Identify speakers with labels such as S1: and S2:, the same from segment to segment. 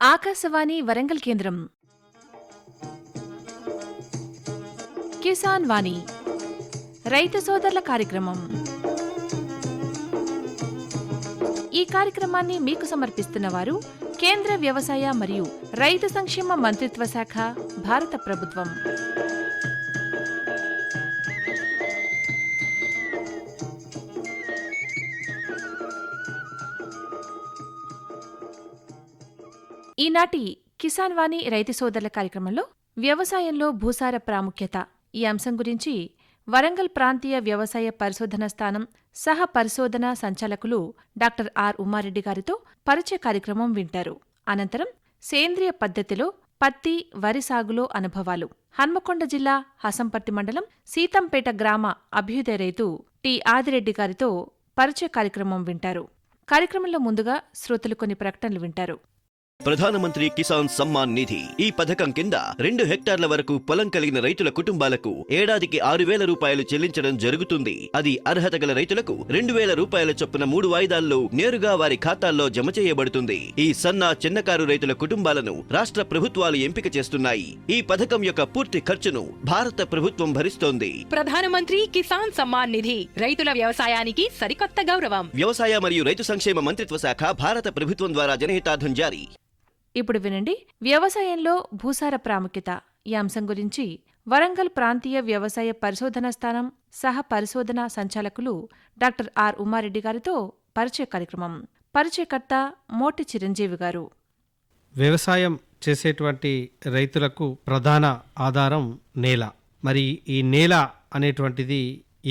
S1: ఆకాశవాణి వరంగల్ కేంద్రం కిసాన్ వాణి రైతు సోదరుల కార్యక్రమం. ఈ కార్యక్రమాన్ని మీకు సమర్పిస్తున్నవారు కేంద్ర వ్యవసాయ మరియు రైతు సంక్షేమ మంత్రిత్వ శాఖ, భారత ప్రభుత్వం. ఈనాటి కిసాన్ వాణి రైతు సోదరుల కార్యక్రమంలో వ్యవసాయంలో భూసార ప్రాముఖ్యత ఈ అంశం గురించి వరంగల్ ప్రాంతీయ వ్యవసాయ పరిశోధన స్థానం సహ పరిశోధనా సంచాలకులు డాక్టర్ ఆర్ ఉమారెడ్డి గారితో పరిచయ కార్యక్రమం వింటారు. అనంతరం సేంద్రియ పద్ధతిలో పత్తి, వరి సాగులో అనుభవాలు, హన్మకొండ జిల్లా హసంపర్తి మండలం సీతంపేట గ్రామ అభ్యుదయ రైతు టి ఆదిరెడ్డి గారితో పరిచయ కార్యక్రమం వింటారు. కార్యక్రమంలో ముందుగా శ్రోతలు కొన్ని ప్రకటనలు వింటారు.
S2: ప్రధానమంత్రి కిసాన్ సమ్మాన్ నిధి ఈ పథకం కింద 2 హెక్టార్ల వరకు పొలం కలిగిన రైతుల కుటుంబాలకు ఏడాదికి 6,000 రూపాయలు చెల్లించడం జరుగుతుంది. అది అర్హత గల రైతులకు 2,000 రూపాయల చొప్పున 3 వాయిదాల్లో నేరుగా వారి ఖాతాల్లో జమ చేయబడుతుంది. ఈ సన్న చిన్నకారు రైతుల కుటుంబాలను రాష్ట్ర ప్రభుత్వాలు ఎంపిక చేస్తున్నాయి. ఈ పథకం యొక్క పూర్తి ఖర్చును భారత ప్రభుత్వం భరిస్తోంది.
S3: ప్రధానమంత్రి కిసాన్ సమ్మాన్ నిధి రైతుల వ్యవసాయానికి సరికొత్త గౌరవం.
S2: వ్యవసాయ మరియు రైతు సంక్షేమ మంత్రిత్వ శాఖ, భారత ప్రభుత్వం ద్వారా జనహితార్థం జారీ.
S1: ఇప్పుడు వినండి, వ్యవసాయంలో భూసార ప్రాముఖ్యత ఈ అంశం గురించి వరంగల్ ప్రాంతీయ వ్యవసాయ పరిశోధనా స్థానం సహ పరిశోధనా సంచాలకులు డాక్టర్ ఆర్ ఉమారెడ్డి గారితో పరిచయ కార్యక్రమం. పరిచయకర్త మోటి చిరంజీవి గారు.
S4: వ్యవసాయం చేసేటువంటి రైతులకు ప్రధాన ఆధారం నేల. మరి ఈ నేల అనేటువంటిది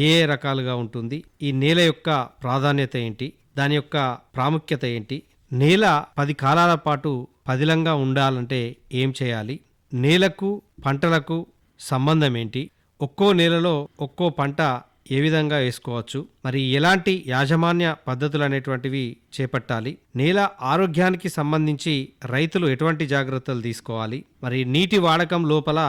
S4: ఏ రకాలుగా ఉంటుంది, ఈ నేల యొక్క ప్రాధాన్యత ఏంటి, దాని యొక్క ప్రాముఖ్యత ఏంటి, నేల 10 కాలాల పాటు పదిలంగా ఉండాలంటే ఏం చేయాలి, నేలకు పంటలకు సంబంధం ఏంటి, ఒక్కో నేలలో ఒక్కో పంట ఏ విధంగా వేసుకోవచ్చు, మరి ఎలాంటి యాజమాన్య పద్ధతులు అనేటువంటివి చేపట్టాలి, నేల ఆరోగ్యానికి సంబంధించి రైతులు ఎటువంటి జాగ్రత్తలు తీసుకోవాలి, మరి నీటి వాడకం లోపల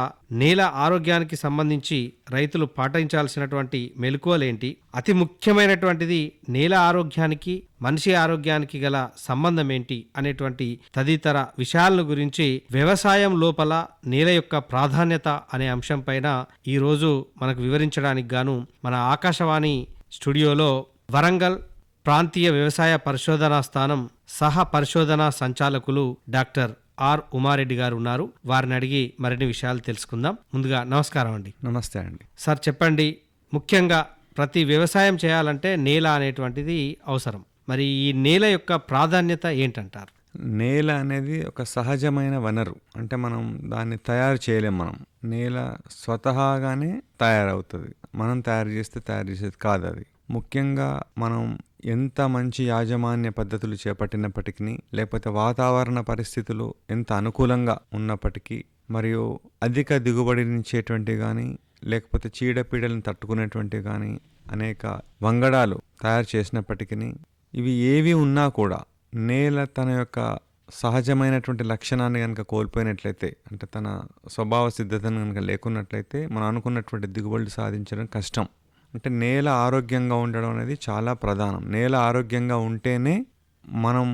S4: నేల ఆరోగ్యానికి సంబంధించి రైతులు పాటించాల్సినటువంటి మెలకువలేంటి, అతి ముఖ్యమైనటువంటిది నేల ఆరోగ్యానికి మనిషి ఆరోగ్యానికి గల సంబంధం ఏంటి అనేటువంటి తదితర విషయాలను గురించి వ్యవసాయం లోపల నేల యొక్క ప్రాధాన్యత అనే అంశం పైన ఈరోజు మనకు వివరించడానికి గాను మన ఆకాశవాణి స్టూడియోలో వరంగల్ ప్రాంతీయ వ్యవసాయ పరిశోధనా స్థానం సహ పరిశోధనా సంచాలకులు డాక్టర్ ఆర్ ఉమారెడ్డి గారు ఉన్నారు. వారిని అడిగి మరిన్ని విషయాలు తెలుసుకుందాం. ముందుగా నమస్కారం అండి.
S5: నమస్తే అండి.
S4: సార్ చెప్పండి, ముఖ్యంగా ప్రతి వ్యవసాయం చేయాలంటే నేల అనేటువంటిది అవసరం. మరి ఈ నేల యొక్క ప్రాధాన్యత ఏంటంటారు?
S5: నేల అనేది ఒక సహజమైన వనరు. అంటే మనం దాన్ని తయారు చేయలేం. మనం నేల స్వతహాగానే తయారవుతుంది. మనం తయారు చేసేది కాదు అది. ముఖ్యంగా మనం ఎంత మంచి యాజమాన్య పద్ధతులు చేపట్టినప్పటికీ, లేకపోతే వాతావరణ పరిస్థితులు ఎంత అనుకూలంగా ఉన్నప్పటికీ, మరియు అధిక దిగుబడినిచ్చేటువంటి కానీ లేకపోతే చీడపీడలను తట్టుకునేటువంటి కానీ అనేక వంగడాలు తయారు చేసినప్పటికీ, ఇవి ఏవి ఉన్నా కూడా నేల తన యొక్క సహజమైనటువంటి లక్షణాన్ని కనుక కోల్పోయినట్లయితే, అంటే తన స్వభావ సిద్ధతను కనుక లేకున్నట్లయితే మనం అనుకున్నటువంటి దిగుబడులు సాధించడం కష్టం. అంటే నేల ఆరోగ్యంగా ఉండడం అనేది చాలా ప్రధానం. నేల ఆరోగ్యంగా ఉంటేనే మనం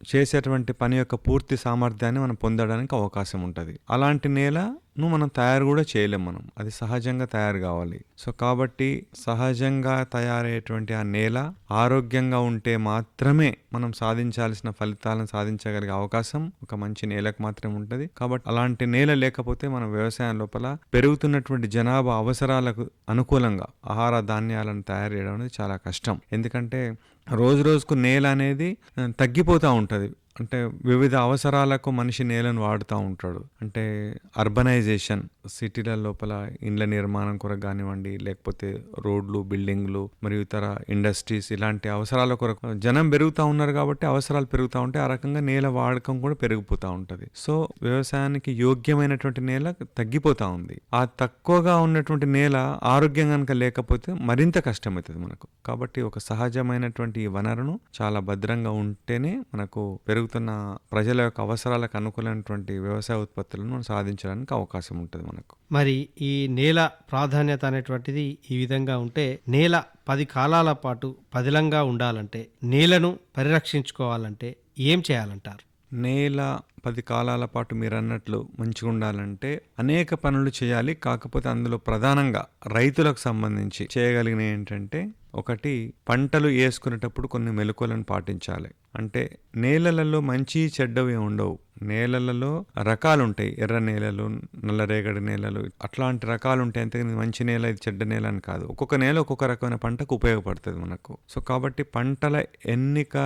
S5: చేసేటువంటి పని యొక్క పూర్తి సామర్థ్యాన్ని మనం పొందడానికి అవకాశం ఉంటుంది. అలాంటి నేలను మనం తయారు కూడా చేయలేం. మనం అది సహజంగా తయారు కావాలి. సో కాబట్టి సహజంగా తయారయ్యేటువంటి ఆ నేల ఆరోగ్యంగా ఉంటే మాత్రమే మనం సాధించాల్సిన ఫలితాలను సాధించగలిగే అవకాశం ఒక మంచి నేలకు మాత్రమే ఉంటుంది. కాబట్టి అలాంటి నేల లేకపోతే మనం వ్యవసాయం లోపల పెరుగుతున్నటువంటి జనాభా అవసరాలకు అనుకూలంగా ఆహార ధాన్యాలను తయారు చేయడం అనేది చాలా కష్టం. ఎందుకంటే రోజు రోజుకు నేల అనేది తగ్గిపోతూ ఉంటుంది. అంటే వివిధ అవసరాలకు మనిషి నేలను వాడుతూ ఉంటాడు. అంటే అర్బనైజేషన్, సిటీల లోపల ఇండ్ల నిర్మాణం కొరకు కానివ్వండి, లేకపోతే రోడ్లు, బిల్డింగ్లు మరియు ఇతర ఇండస్ట్రీస్, ఇలాంటి అవసరాల కొరకు జనం పెరుగుతూ ఉన్నారు. కాబట్టి అవసరాలు పెరుగుతూ ఉంటాయి. ఆ రకంగా నేల వాడకం కూడా పెరిగిపోతూ ఉంటుంది. సో వ్యవసాయానికి యోగ్యమైనటువంటి నేల తగ్గిపోతూ ఉంది. ఆ తక్కువగా ఉన్నటువంటి నేల ఆరోగ్యం కనుక లేకపోతే మరింత కష్టమవుతుంది మనకు. కాబట్టి ఒక సహజమైనటువంటి ఈ వనరును చాలా భద్రంగా ఉంటేనే మనకు పెరుగుతున్న ప్రజల యొక్క అవసరాలకు అనుకూలమైనటువంటి వ్యవసాయ ఉత్పత్తులను మనం సాధించడానికి అవకాశం ఉంటుంది మనకు.
S4: మరి ఈ నేల ప్రాధాన్యత అనేటువంటిది ఈ విధంగా ఉంటే, నేల 10 కాలాల పాటు పదిలంగా ఉండాలంటే, నేలను పరిరక్షించుకోవాలంటే ఏం చేయాలంటారు?
S5: నేల 10 కాలాల పాటు మీరన్నట్లు మంచిగా ఉండాలంటే అనేక పనులు చేయాలి. కాకపోతే అందులో ప్రధానంగా రైతులకు సంబంధించి చేయగలిగినవి ఏంటంటే, ఒకటి పంటలు వేసుకునేటప్పుడు కొన్ని మెలకువలను పాటించాలి. అంటే నేలలలో మంచి చెడ్డవి ఉండవు. నేలలలో రకాలు ఉంటాయి. ఎర్ర నేలలు, నల్లరేగడి నేలలు, అట్లాంటి రకాలు ఉంటాయి. అంతేగాని మంచి నేల ఇది చెడ్డ నేల అని కాదు. ఒక్కొక్క నేల ఒక్కొక్క రకమైన పంటకు ఉపయోగపడుతుంది మనకు. సో కాబట్టి పంటల ఎన్నిక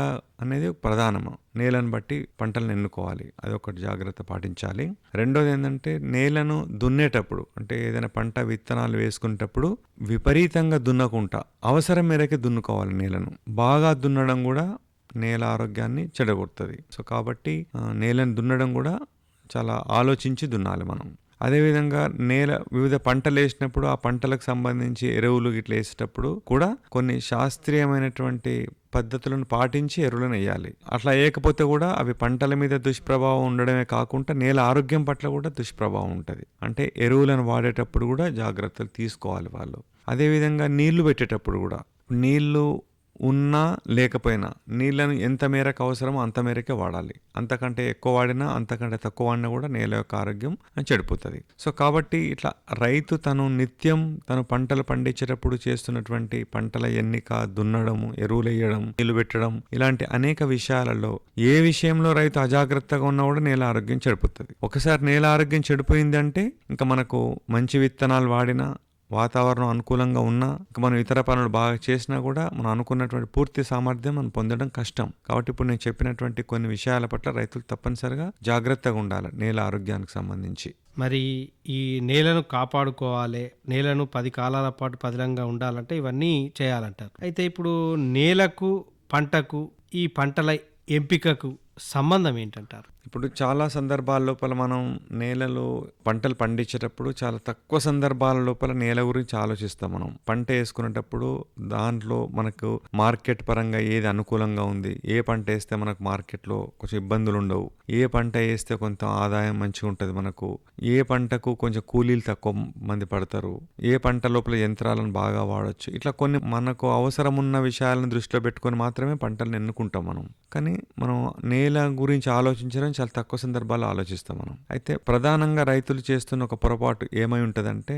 S5: అనేది ప్రధానము. నేలను బట్టి పంటలను ఎన్నుకోవాలి, అది ఒకటి జాగ్రత్త పాటించాలి. రెండోది ఏంటంటే, నేలను దున్నేటప్పుడు అంటే ఏదైనా పంట విత్తనాలు వేసుకునేటప్పుడు విపరీతంగా దున్నకుండా అవసరం మేరకే దున్నుకోవాలి. నేలను బాగా దున్నడం కూడా నేల ఆరోగ్యాన్ని చెడగొడుతుంది. సో కాబట్టి నేలను దున్నడం కూడా చాలా ఆలోచించి దున్నాలి మనం. అదేవిధంగా వివిధ పంటలు వేసినప్పుడు ఆ పంటలకు సంబంధించి ఎరువులు ఇట్లా వేసేటప్పుడు కూడా కొన్ని శాస్త్రీయమైనటువంటి పద్ధతులను పాటించి ఎరువులను వేయాలి. అట్లా వేయకపోతే కూడా అవి పంటల మీద దుష్ప్రభావం ఉండడమే కాకుండా నేల ఆరోగ్యం పట్ల కూడా దుష్ప్రభావం ఉంటుంది. అంటే ఎరువులను వాడేటప్పుడు కూడా జాగ్రత్తలు తీసుకోవాలి వాళ్ళు. అదేవిధంగా నీళ్లు పెట్టేటప్పుడు కూడా, నీళ్లు ఉన్నా లేకపోయినా నీళ్లను ఎంత మేరకు అవసరమో అంత మేరకే వాడాలి. అంతకంటే ఎక్కువ వాడినా, అంతకంటే తక్కువ వాడినా కూడా నేల యొక్క ఆరోగ్యం చెడిపోతుంది. సో కాబట్టి ఇట్లా రైతు నిత్యం తను పంటలు పండించేటప్పుడు చేస్తున్నటువంటి పంటల ఎన్నిక, దున్నడము, ఎరువులు వేయడం, నీళ్లు పెట్టడం, ఇలాంటి అనేక విషయాలలో ఏ విషయంలో రైతు అజాగ్రత్తగా ఉన్నా కూడా నేల ఆరోగ్యం చెడిపోతుంది. ఒకసారి నేల ఆరోగ్యం చెడిపోయింది అంటే ఇంకా మనకు మంచి విత్తనాలు వాడినా, వాతావరణం అనుకూలంగా ఉన్నా, ఇంకా మనం ఇతర పనులు బాగా చేసినా కూడా మనం అనుకున్నటువంటి పూర్తి సామర్థ్యం మనం పొందడం కష్టం. కాబట్టి ఇప్పుడు నేను చెప్పినటువంటి కొన్ని విషయాల పట్ల రైతులు తప్పనిసరిగా జాగ్రత్తగా ఉండాలి నేల ఆరోగ్యానికి సంబంధించి.
S4: మరి ఈ నేలను కాపాడుకోవాలి, నేలను 10 కాలాల పాటు పదిలంగా ఉండాలంటే ఇవన్నీ చేయాలంటారు. అయితే ఇప్పుడు నేలకు, పంటకు, ఈ పంటల ఎంపికకు సంబంధం ఏంటంటారు?
S5: ఇప్పుడు చాలా సందర్భాల లోపల మనం నేలలో పంటలు పండించేటప్పుడు చాలా తక్కువ సందర్భాల లోపల నేల గురించి ఆలోచిస్తాం. మనం పంట వేసుకునేటప్పుడు దాంట్లో మనకు మార్కెట్ పరంగా ఏది అనుకూలంగా ఉంది, ఏ పంట వేస్తే మనకు మార్కెట్లో కొంచెం ఇబ్బందులు ఉండవు, ఏ పంట వేస్తే కొంత ఆదాయం మంచిగా ఉంటుంది మనకు, ఏ పంటకు కొంచెం కూలీలు తక్కువ మంది పడతారు, ఏ పంట లోపల యంత్రాలను బాగా వాడచ్చు, ఇట్లా కొన్ని మనకు అవసరం ఉన్న విషయాలను దృష్టిలో పెట్టుకొని మాత్రమే పంటలను ఎన్నుకుంటాం మనం. కానీ మనం నేల గురించి ఆలోచించడం చాలా తక్కువ సందర్భాల్లో ఆలోచిస్తాం మనం. అయితే ప్రధానంగా రైతులు చేస్తున్న ఒక పొరపాటు ఏమై ఉంటుందంటే,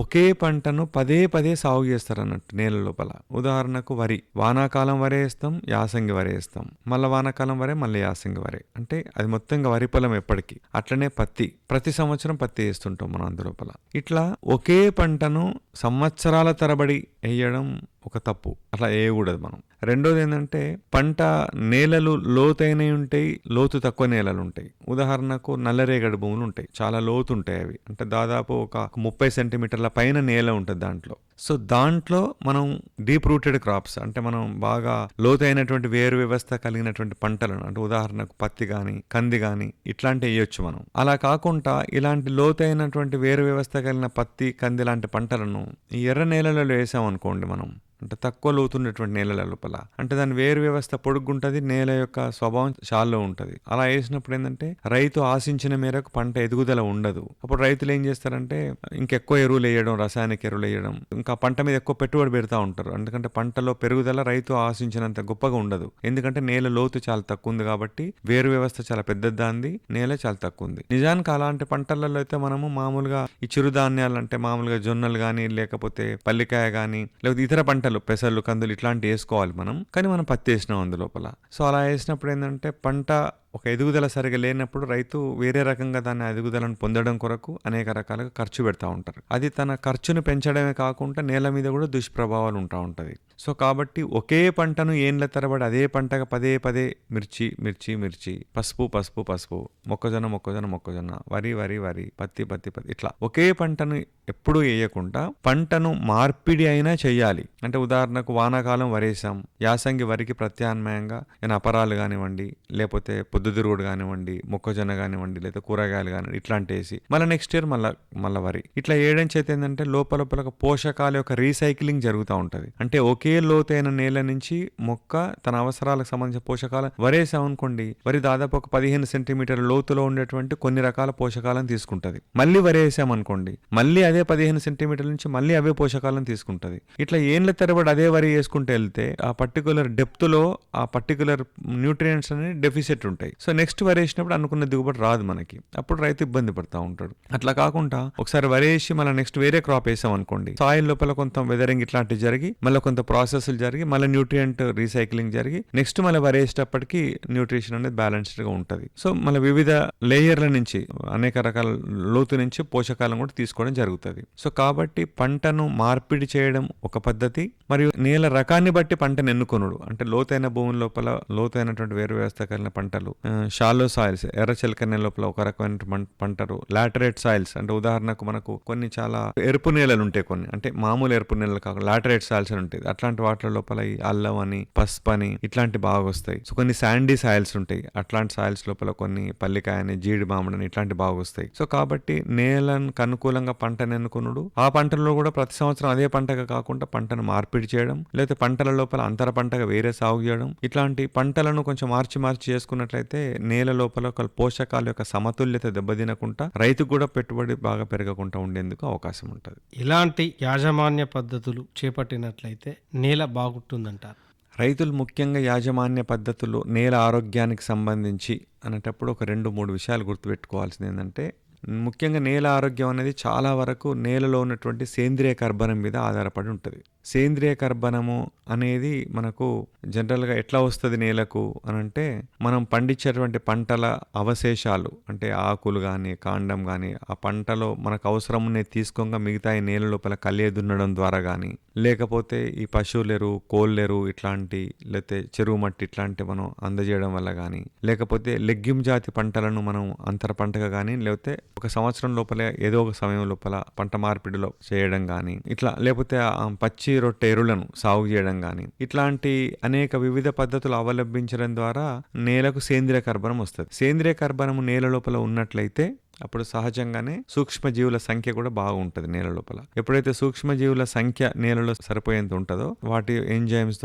S5: ఒకే పంటను పదే పదే సాగు చేస్తారు అన్నట్టు నేల లోపల. ఉదాహరణకు వరి, వానాకాలం వరే వేస్తాం, యాసంగి వరే వేస్తాం, మళ్ళీ వానాకాలం వరే, మళ్ళీ యాసంగి వరే, అంటే అది మొత్తంగా వరి పొలం ఎప్పటికీ. అట్లనే పత్తి, ప్రతి సంవత్సరం పత్తి వేస్తుంటాం మనం అందులోపల. ఇట్లా ఒకే పంటను సంవత్సరాల తరబడి వేయడం ఒక తప్పు, అట్లా వేయకూడదు మనం. రెండోది ఏంటంటే, పంట నేలలు లోతైనవి ఉంటాయి, లోతు తక్కువ నేలలు ఉంటాయి. ఉదాహరణకు నల్లరేగడి భూములు ఉంటాయి, చాలా లోతు ఉంటాయి అవి, అంటే దాదాపు ఒక 30 సెంటీమీటర్ల పైన నేల ఉంటుంది దాంట్లో. సో దాంట్లో మనం డీప్ రూటెడ్ క్రాప్స్, అంటే మనం బాగా లోతైనటువంటి వేరు వ్యవస్థ కలిగినటువంటి పంటలను, అంటే ఉదాహరణకు పత్తి కానీ, కంది కానీ ఇట్లాంటి వేయొచ్చు మనం. అలా కాకుండా ఇలాంటి లోతైనటువంటి వేరు వ్యవస్థ కలిగిన పత్తి, కంది లాంటి పంటలను ఈ ఎర్ర నేలలలో వేసామనుకోండి మనం, అంటే తక్కువ లోతున్నటువంటి నేలల లోపల, అంటే దాని వేరు వ్యవస్థ పొడుగుంటుంది, నేల యొక్క స్వభావం చాలా ఉంటుంది. అలా వేసినప్పుడు ఏంటంటే రైతు ఆశించిన మేరకు పంట ఎదుగుదల ఉండదు. అప్పుడు రైతులు ఏం చేస్తారంటే ఇంకెక్కువ ఎరువులు వేయడం, రసాయనిక ఎరువులు వేయడం, ఇంకా పంట మీద ఎక్కువ పెట్టుబడి పెడతా ఉంటారు. ఎందుకంటే పంటలో పెరుగుదల రైతు ఆశించినంత గొప్పగా ఉండదు. ఎందుకంటే నేల లోతు చాలా తక్కువ ఉంది కాబట్టి, వేరు వ్యవస్థ చాలా పెద్దదాంది, నేల చాలా తక్కువ ఉంది. నిజానికి అలాంటి పంటలలో అయితే మనము మామూలుగా ఈ చిరుధాన్యాలు, అంటే మామూలుగా జొన్నలు కానీ, లేకపోతే పల్లికాయ కానీ, లేకపోతే ఇతర పంటలు పెసర్లు, కందులు ఇట్లాంటివి వేసుకోవాలి మనం. కానీ మనం పత్తి వేసినాం అందులోపల. సో అలా వేసినప్పుడు ఏంటంటే పంట ఒక ఎదుగుదల సరిగా లేనప్పుడు రైతు వేరే రకంగా దాని ఎదుగుదలను పొందడం కొరకు అనేక రకాలుగా ఖర్చు పెడతా ఉంటారు. అది తన ఖర్చును పెంచడమే కాకుండా నేల మీద కూడా దుష్ప్రభావాలు ఉంటా ఉంటుంది. సో కాబట్టి ఒకే పంటను ఏండ్ల తరబడి అదే పంటగా పదే పదే మిర్చి మిర్చి మిర్చి, పసుపు పసుపు పసుపు, మొక్కజొన్న మొక్కజొన్న మొక్కజొన్న, వరి వరి వరి, పత్తి పత్తి పత్తి, ఇట్లా ఒకే పంటను ఎప్పుడూ వేయకుండా పంటను మార్పిడి అయినా చెయ్యాలి. అంటే ఉదాహరణకు వానాకాలం వరేసాం, యాసంగి వరికి ప్రత్యామ్నాయంగా అపరాలు కానివ్వండి, లేకపోతే పొద్దుతిరుగుడు కానివ్వండి, మొక్కజొన్న కానివ్వండి, లేదా కూరగాయలు కానివ్వండి, ఇట్లాంటి వేసి మళ్ళీ నెక్స్ట్ ఇయర్ మళ్ళీ వరి, ఇట్లా వేయడం చేత ఏంటంటే లోపల పోషకాల యొక్క రీసైక్లింగ్ జరుగుతూ ఉంటుంది. అంటే ఒకే లోతైన నేల నుంచి మొక్క తన అవసరాలకు సంబంధించిన పోషకాలు వరేసామనుకోండి, వరి దాదాపు ఒక 15 సెంటీమీటర్ల లోతులో ఉండేటువంటి కొన్ని రకాల పోషకాలను తీసుకుంటుంది. మళ్ళీ వరేసామనుకోండి, మళ్ళీ అదే అదే 15 సెంటీమీటర్ల నుంచి మళ్ళీ అవే పోషకాలను తీసుకుంటది. ఇట్లా ఏండ్ల తరబడి అదే వరి వేసుకుంటూ వెళ్తే ఆ పర్టికులర్ డెప్త్ లో ఆ పర్టికులర్ న్యూట్రియంట్స్ అనేది డెఫిసిట్ ఉంటాయి. సో నెక్స్ట్ వరి వేసినప్పుడు అనుకున్న దిగుబడి రాదు మనకి, అప్పుడు రైతు ఇబ్బంది పడతా ఉంటాడు. అట్లా కాకుండా ఒకసారి వరి వేసి మళ్ళీ నెక్స్ట్ వేరే క్రాప్ వేసాం అనుకోండి, సాయిల్ లోపల కొంత వెదరింగ్ ఇట్లాంటివి జరిగి మళ్ళీ కొంత ప్రాసెస్లు జరిగి మళ్ళీ న్యూట్రియంట్ రీసైక్లింగ్ జరిగి నెక్స్ట్ మళ్ళీ వరి వేసేటప్పటికి న్యూట్రిషన్ అనేది బ్యాలెన్స్డ్ గా ఉంటుంది. సో మళ్ళీ వివిధ లేయర్ల నుంచి అనేక రకాల లోతు నుంచి పోషకాలను కూడా తీసుకోవడం జరుగుతుంది. సో కాబట్టి పంటను మార్పిడి చేయడం ఒక పద్ధతి, మరియు నేల రకాన్ని బట్టి పంటను ఎన్నుకొనుడు, అంటే లోతైన భూమి లోపల లోతైనటువంటి వేరు వ్యవస్థ కలిగిన పంటలు, షాలో సాయిల్స్ ఎర్ర చిలక నేల లోపల ఒక రకమైన పంటలు, లాటరైట్ సాయిల్స్ అంటే ఉదాహరణకు మనకు కొన్ని చాలా ఎరుపు నేలలు ఉంటాయి, కొన్ని అంటే మామూలు ఎరుపు నేలలు కాకుండా లాటరైట్ సాయిల్స్ అని ఉంటాయి. అట్లాంటి వాటి లోపల ఈ అల్లం అని పసుపు అని ఇట్లాంటి బాగా వస్తాయి. సో కొన్ని శాండీ సాయిల్స్ ఉంటాయి, అట్లాంటి సాయిల్స్ లోపల కొన్ని పల్లికాయ అని జీడి మామిడి ఇట్లాంటి బాగా వస్తాయి. సో కాబట్టి నేలకు అనుకూలంగా పంటను ఎన్నుకునుడు, ఆ పంటల్లో కూడా ప్రతి సంవత్సరం అదే పంటగా కాకుండా పంటను మార్పిడి చేయడం, లేకపోతే పంటల లోపల అంతర పంటగా వేరే సాగు చేయడం, ఇట్లాంటి పంటలను కొంచెం మార్చి చేసుకున్నట్లయితే నేల లోపల ఒక పోషకాల యొక్క సమతుల్యత దెబ్బతినకుండా రైతుకు కూడా పెట్టుబడి బాగా పెరగకుండా ఉండేందుకు అవకాశం ఉంటుంది.
S4: ఇలాంటి యాజమాన్య పద్ధతులు చేపట్టినట్లయితే నేల బాగుంటుందంటారు.
S5: రైతులు ముఖ్యంగా యాజమాన్య పద్ధతులు నేల ఆరోగ్యానికి సంబంధించి అనేటప్పుడు ఒక 2-3 విషయాలు గుర్తుపెట్టుకోవాల్సింది ఏంటంటే, ముఖ్యంగా నేల ఆరోగ్యం అనేది చాలా వరకు నేలలో ఉన్నటువంటి సేంద్రియ కర్బనం మీద ఆధారపడి ఉంటుంది. సేంద్రియ కర్బనము అనేది మనకు జనరల్గా ఎట్లా వస్తుంది నేలకు అని అంటే, మనం పండించేటువంటి పంటల అవశేషాలు అంటే ఆకులు కానీ కాండం కానీ ఆ పంటలో మనకు అవసరం ఉన్నది తీసుకోగా మిగతా ఈ నేల లోపల కలియ దున్నడం ద్వారా కానీ, లేకపోతే ఈ పశువులెరు కోళ్ళెరు ఇట్లాంటి, లేకపోతే చెరువు మట్టి ఇట్లాంటి మనం అందజేయడం వల్ల కానీ, లేకపోతే లెగ్గిమ్ జాతి పంటలను మనం అంతర పంటగా కానీ, లేకపోతే ఒక సంవత్సరం లోపలే ఏదో ఒక సమయం లోపల పంట మార్పిడిలో చేయడం కానీ, ఇట్లా లేకపోతే పచ్చి రొట్టె ఎరువులను సాగు చేయడం కానీ, ఇట్లాంటి అనేక వివిధ పద్ధతులు అవలంబించడం ద్వారా నేలకు సేంద్రియ కర్బనం వస్తుంది. సేంద్రియ కర్బనం నేల లోపల ఉన్నట్లయితే అప్పుడు సహజంగానే సూక్ష్మజీవుల సంఖ్య కూడా బాగుంటుంది నేల లోపల. ఎప్పుడైతే సూక్ష్మజీవుల సంఖ్య నేలలో సరిపోయేంత ఉంటుందో వాటి ఎంజైమ్స్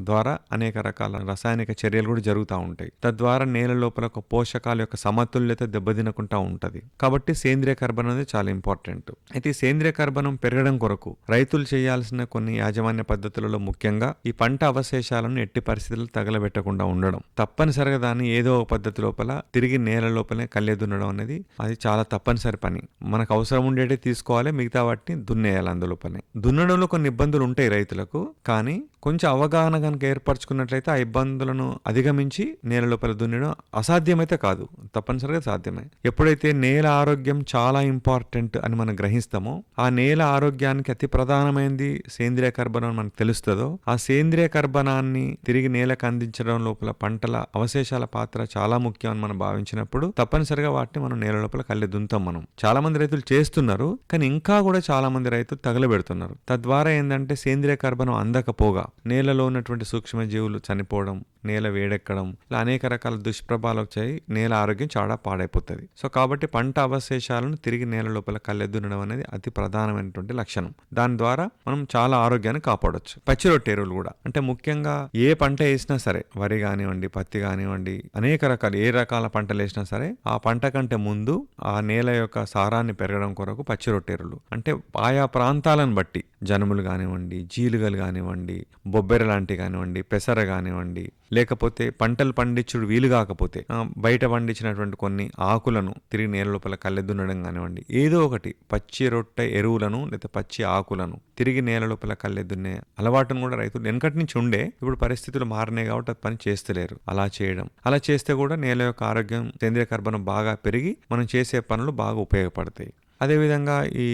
S5: ద్వారా అనేక రకాల రసాయనిక చర్యలు కూడా జరుగుతూ ఉంటాయి. తద్వారా నేల లోపల ఒక పోషకాల యొక్క సమతుల్యత దెబ్బతినకుండా ఉంటుంది. కాబట్టి సేంద్రియ కర్బనం అనేది చాలా ఇంపార్టెంట్. అయితే ఈ సేంద్రియ కర్బనం పెరగడం కొరకు రైతులు చేయాల్సిన కొన్ని యాజమాన్య పద్ధతులలో ముఖ్యంగా ఈ పంట అవశేషాలను ఎట్టి పరిస్థితుల్లో తగలబెట్టకుండా ఉండడం, తప్పనిసరిగా దాన్ని ఏదో ఒక పద్ధతి లోపల తిరిగి నేల లోపలే కళ్ళె దున్నడం అనేది అది చాలా తప్పనిసరి పని. మనకు అవసరం ఉండేటే తీసుకోవాలి, మిగతా వాటిని దున్నేయాలి. అందులోపలనే దున్నడంలో కొన్ని ఇబ్బందులు ఉంటాయి రైతులకు, కానీ కొంచెం అవగాహన కనుక ఏర్పరచుకున్నట్లయితే ఆ ఇబ్బందులను అధిగమించి నేల లోపల దున్నడం అసాధ్యమైతే కాదు, తప్పనిసరిగా సాధ్యమే. ఎప్పుడైతే నేల ఆరోగ్యం చాలా ఇంపార్టెంట్ అని మనం గ్రహిస్తామో, ఆ నేల ఆరోగ్యానికి అతి ప్రధానమైనది సేంద్రియ కర్బనం మనకు తెలుస్తుందో, ఆ సేంద్రియ కర్బనాన్ని తిరిగి నేలకు అందించడం లోపల పంటల అవశేషాల పాత్ర చాలా ముఖ్యం అని మనం భావించినప్పుడు తప్పనిసరిగా వాటిని మనం నేల లోపల కళ్ళె దున్నుతాం. మనం చాలా మంది రైతులు చేస్తున్నారు, కానీ ఇంకా కూడా చాలా మంది రైతులు తగలబెడుతున్నారు. తద్వారా ఏంటంటే సేంద్రియ కర్బనం అందకపోగా నేలలో ఉన్నటువంటి సూక్ష్మజీవులు చనిపోవడం, నేల వేడెక్కడం, ఇలా అనేక రకాల దుష్ప్రభావాలు వచ్చాయి. నేల ఆరోగ్యం చాలా పాడైపోతుంది. సో కాబట్టి పంట అవశేషాలను తిరిగి నేల లోపల కళ్ళెద్దునడం అనేది అతి ప్రధానమైనటువంటి లక్షణం. దాని ద్వారా మనం చాలా ఆరోగ్యాన్ని కాపాడొచ్చు. పచ్చి రొట్టె ఎరువులు కూడా అంటే ముఖ్యంగా ఏ పంట వేసినా సరే, వరి కానివ్వండి, పత్తి కానివ్వండి, అనేక రకాల ఏ రకాల పంటలు వేసినా సరే ఆ పంట కంటే ముందు ఆ నేల యొక్క సారాన్ని పెరగడం కొరకు పచ్చి రొట్టె ఎరువులు అంటే ఆయా ప్రాంతాలను బట్టి జనుములు కానివ్వండి, జీలుగలు కానివ్వండి, బొబ్బెర లాంటివి కానివ్వండి, పెసర కానివ్వండి, లేకపోతే పంటలు పండించుడు వీలు కాకపోతే బయట పండించినటువంటి కొన్ని ఆకులను తిరిగి నేల లోపల కళ్ళెదున్నడం కానివ్వండి, ఏదో ఒకటి పచ్చి రొట్టె ఎరువులను లేదా పచ్చి ఆకులను తిరిగి నేల లోపల కళ్ళెదున్నే అలవాటును కూడా రైతులు వెనకటి నుంచి ఉండే, ఇప్పుడు పరిస్థితులు మారినాయి కాబట్టి అది పని చేస్తలేరు. అలా చేస్తే కూడా నేల యొక్క ఆరోగ్యం సేంద్రియ కర్బనం బాగా పెరిగి మనం చేసే పనులు బాగా ఉపయోగపడతాయి. అదేవిధంగా ఈ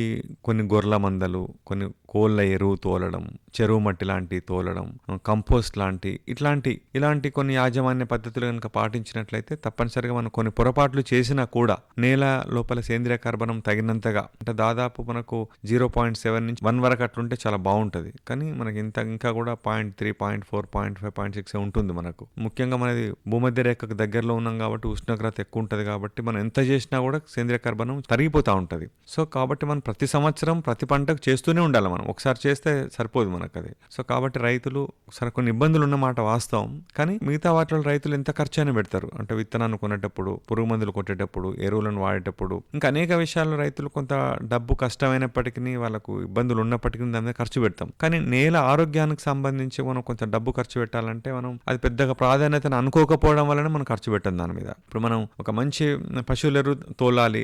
S5: కొన్ని గొర్రెల మందలు, కొన్ని కోళ్ళ ఎరువు తోలడం, చెరువు మట్టి లాంటివి తోలడం, కంపోస్ట్ ఇలాంటి కొన్ని యాజమాన్య పద్ధతులు కనుక పాటించినట్లయితే తప్పనిసరిగా మనం కొన్ని పొరపాట్లు చేసినా కూడా నేల లోపల సేంద్రియ కర్బనం తగినంతగా అంటే దాదాపు మనకు 0.7 నుంచి 1 వరకు అట్లుంటే చాలా బాగుంటుంది. కానీ మనకి ఇంకా కూడా 0.3, 0.4, 0.5, 0.6 ఉంటుంది. మనకు ముఖ్యంగా మనది భూమధ్య రేఖకు దగ్గరలో ఉన్నాం కాబట్టి ఉష్ణోగ్రత ఎక్కువ ఉంటుంది కాబట్టి మనం ఎంత చేసినా కూడా సేంద్రియ కర్బనం తరిగిపోతూ ఉంటుంది. సో కాబట్టి మనం ప్రతి సంవత్సరం ప్రతి పంటకు చేస్తూనే ఉండాలి. మనం ఒకసారి చేస్తే సరిపోదు మనకు అది. సో కాబట్టి రైతులు సరే కొన్ని ఇబ్బందులు ఉన్నమాట వాస్తవం, కానీ మిగతా వాటిలో రైతులు ఎంత ఖర్చు అయినా పెడతారు. అంటే విత్తనాన్ని కొనేటప్పుడు, పురుగు మందులు కొట్టేటప్పుడు, ఎరువులను వాడేటప్పుడు, ఇంకా అనేక విషయాల్లో రైతులు కొంత డబ్బు కష్టమైనప్పటికీ, వాళ్ళకు ఇబ్బందులు ఉన్నప్పటికీ దాని మీద ఖర్చు పెడతాం. కానీ నేల ఆరోగ్యానికి సంబంధించి మనం కొంత డబ్బు ఖర్చు పెట్టాలంటే మనం అది పెద్దగా ప్రాధాన్యతను అనుకోకపోవడం వలన మనం ఖర్చు పెట్టాం దాని మీద. ఇప్పుడు మనం ఒక మంచి పశువులెరు తోలాలి,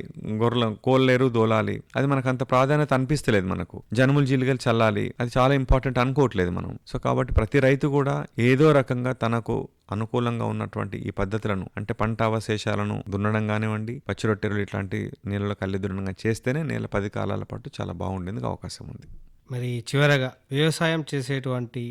S5: కోళ్ళెరు దోలాలి, అది మనకు అంత ప్రాధాన్యత అనిపిస్తలేదు. మనకు జనుములు జీలికలు చల్లాలి, అది చాలా ఇంపార్టెంట్ అనుకోవట్లేదు మనం. సో కాబట్టి ప్రతి రైతు కూడా ఏదో రకంగా తనకు అనుకూలంగా ఉన్నటువంటి ఈ పద్ధతులను, అంటే పంట అవశేషాలను దున్నడం కానివ్వండి, పచ్చి రొట్టెలు ఇట్లాంటి నీళ్ళలో కళ్ళి దున్నడం చేస్తేనే నేల 10 కాలాల పాటు చాలా బాగుండేందుకు అవకాశం ఉంది.
S4: మరి చివరగా వ్యవసాయం చేసేటువంటి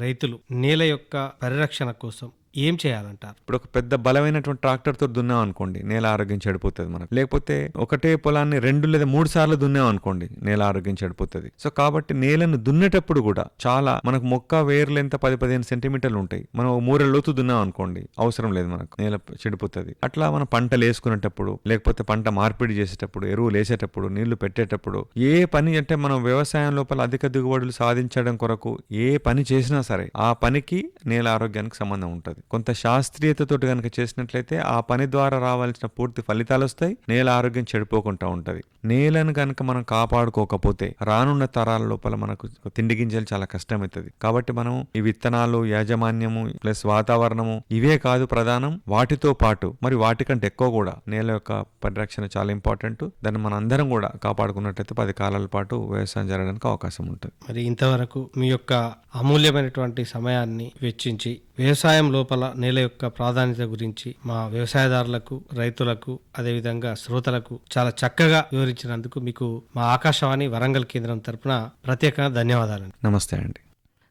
S4: రైతులు నేల యొక్క పరిరక్షణ కోసం ఏం చేయాలంటారు?
S5: ఇప్పుడు ఒక పెద్ద బలమైనటువంటి ట్రాక్టర్తో దున్నాం అనుకోండి, నేల ఆరోగ్యం చెడిపోతుంది మనకు. లేకపోతే ఒకటే పొలాన్ని 2 లేదా 3 సార్లు దున్నాం అనుకోండి, నేల ఆరోగ్యం చెడిపోతుంది. సో కాబట్టి నేలను దున్నేటప్పుడు కూడా చాలా మనకు మొక్క వేర్లు ఎంత 10-15 సెంటీమీటర్లు ఉంటాయి. మనం 3 లోతు దున్నాం అనుకోండి, అవసరం లేదు, మనకు నేల చెడిపోతుంది. అట్లా మనం పంటలు వేసుకునేటప్పుడు, లేకపోతే పంట మార్పిడి చేసేటప్పుడు, ఎరువులు వేసేటప్పుడు, నీళ్లు పెట్టేటప్పుడు, ఏ పని అంటే మనం వ్యవసాయం లోపల అధిక దిగుబడులు సాధించడం కొరకు ఏ పని చేసినా సరే ఆ పనికి నేల ఆరోగ్యానికి సంబంధం ఉంటుంది. కొంత శాస్త్రీయతతో కనుక చేసినట్లయితే ఆ పని ద్వారా రావాల్సిన పూర్తి ఫలితాలు వస్తాయి, నేల ఆరోగ్యం చెడిపోకుండా ఉంటుంది. నేలను కనుక మనం కాపాడుకోకపోతే రానున్న తరాల లోపల మనకు తిండి గింజలు చాలా కష్టమవుతుంది. కాబట్టి మనం ఈ విత్తనాలు, యాజమాన్యము ప్లస్ వాతావరణము ఇవే కాదు ప్రధానం, వాటితో పాటు మరి వాటికంటే ఎక్కువ కూడా నేల యొక్క పరిరక్షణ చాలా ఇంపార్టెంట్. దాన్ని మన అందరం కూడా కాపాడుకున్నట్లయితే 10 కాలాల పాటు వ్యవసాయం జరగడానికి అవకాశం ఉంటుంది.
S4: మరి ఇంతవరకు మీ యొక్క అమూల్యమైనటువంటి సమయాన్ని వెచ్చించి వ్యవసాయం లోపల నేల యొక్క ప్రాధాన్యత గురించి మా వ్యవసాయదారులకు, రైతులకు, అదేవిధంగా శ్రోతలకు చాలా చక్కగా వివరించినందుకు మీకు మా ఆకాశవాణి వరంగల్ కేంద్రం తరపున ప్రత్యేకంగా ధన్యవాదాలు.
S5: నమస్తే అండి.